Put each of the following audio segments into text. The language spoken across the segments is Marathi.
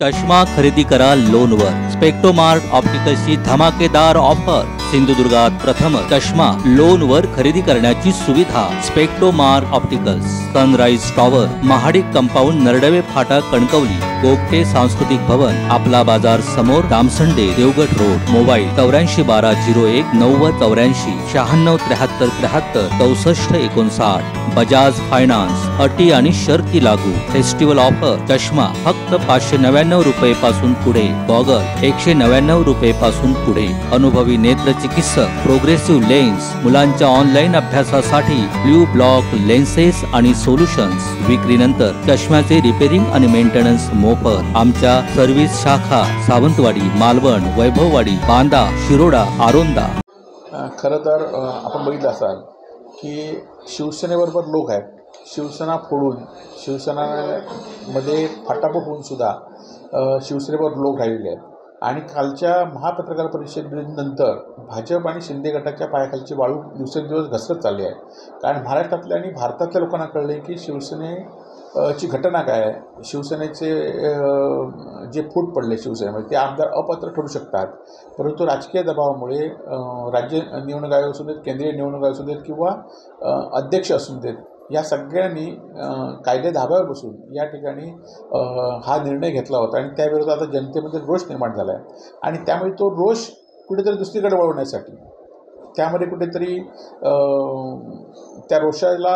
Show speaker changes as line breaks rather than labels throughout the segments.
चष्मा खरेदी करा लोनवर। स्पेक्ट्रोमार्ट ऑप्टिकल्सची धमाकेदार ऑफर। सिंधुदुर्गात प्रथम चष्मा लोनवर खरेदी करण्याची सुविधा। Spectromart opticals, sunrise tower, Mahadik compound, Naradwe फाटा, कणकवली। गोगटे सांस्कृतिक भवन, आपला बाजार समोर, Damsande, Devgad road. Mobile 841201 9084 96 73 73 64 59। Bajaj finance, अटी आणि शर्ती लागू। फेस्टिवल ऑफर, चष्मा फक्त 599 रुपये पासून पुढे, गॉगल 199 रुपये पासून पुढे। अनुभवी नेत्र चिकित्सक, प्रोग्रेसिव्ह लेन्स, मुलांच्या ऑनलाईन अभ्यासासाठी ब्ल्यू ब्लॉक लेन्सेस आणि सोल्युशन्स। विक्रीनंतर चष्म्याचे रिपेरिंग आणि मेंटेनन्स मोफत। आमच्या सर्व्हिस शाखा सावंतवाडी, मालवण, वैभववाडी, बांदा, शिरोडा, आरोंदा।
खरं तर आपण बघितलं असाल की शिवसेनेबरोबर लोक आहेत, शिवसेना फोडून शिवसेनामध्ये फाटाफूट होऊन सुद्धा शिवसेनेवर लोक राहिलेले आहेत। आणि कालच्या महापत्रकार परिषदेनंतर भाजप आणि शिंदे गटाच्या पायाखालची वाळू दिवसेंदिवस घसरत चालली आहे। कारण महाराष्ट्रातल्या आणि भारतातल्या लोकांना कळले की शिवसेनेची घटना काय आहे, शिवसेनेचे जे फूट पडले शिवसेनेमध्ये ते आमदार अपात्र ठरू शकतात। परंतु राजकीय दबावामुळे राज्य निवडणूक आयोग असू देत, केंद्रीय निवडणूक आयोग असू देत किंवा अध्यक्ष असू देत, या सगळ्यांनी कायदे धाब्यावर बसून या ठिकाणी हा निर्णय घेतला होता। आणि त्याविरोधात आता जनतेमध्ये रोष निर्माण झाला आहे। आणि त्यामुळे तो रोष कुठेतरी दुसरीकडे वळवण्यासाठी, त्यामध्ये कुठेतरी त्या रोषाला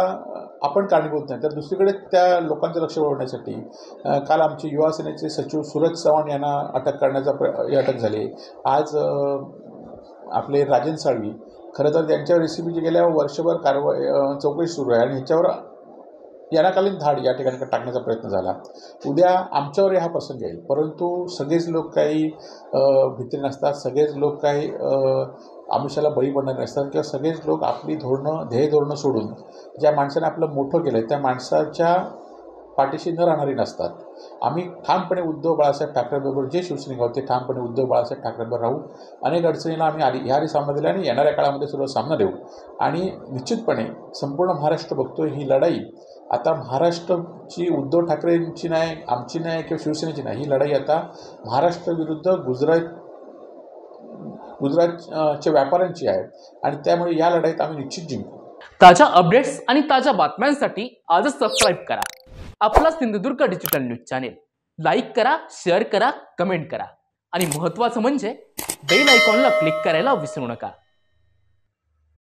आपण कारणीभूत नाही तर दुसरीकडे त्या लोकांचं लक्ष वळवण्यासाठी काल आमचे युवा सेनेचे सचिव सूरज चव्हाण यांना अटक अटक झाली। आज आपले राजन साळवी, खरं तर त्यांच्यावर रेसिपीची गेल्या वर्षभर चौकशी सुरू आहे आणि ह्याच्यावर यानाकालीन धाड या ठिकाणी टाकण्याचा प्रयत्न झाला। उद्या आमच्यावर हा प्रसंग येईल, परंतु सगळेच लोक काही भीती नसतात, सगळेच लोक काही आमिषाला बळी पडणार नसतात किंवा सगळेच लोक आपली ध्येय धोरणं सोडून ज्या माणसाने आपलं मोठं केलं आहे त्या माणसाच्या पाठीशी न राहणारी नसतात। आम्ही ठामपणे उद्धव बाळासाहेब ठाकरेंबरोबर जे शिवसैनिक आहोत ते ठामपणे उद्धव बाळासाहेब ठाकरेंबरोबर राहू। अनेक अडचणीला आम्ही ह्याही सामना दिला आणि येणाऱ्या काळामध्ये सुद्धा सामना देऊ। आणि निश्चितपणे संपूर्ण महाराष्ट्र बघतोय ही लढाई आता महाराष्ट्राची उद्धव ठाकरेंची नाही, आमची नाही किंवा शिवसेनेची नाही, ही लढाई आता महाराष्ट्र विरुद्ध गुजरातच्या व्यापाऱ्यांची आहे। आणि त्यामुळे या लढाईत आम्ही निश्चित जिंकू।
ताज्या अपडेट्स आणि ताज्या बातम्यांसाठी आजच सबस्क्राईब करा आपला Sindhudurg digital news channel. Like करा, शेअर करा, कमेंट करा आणि महत्त्वाचं म्हणजे बेल आयकॉनला क्लिक करायला विसरू नका।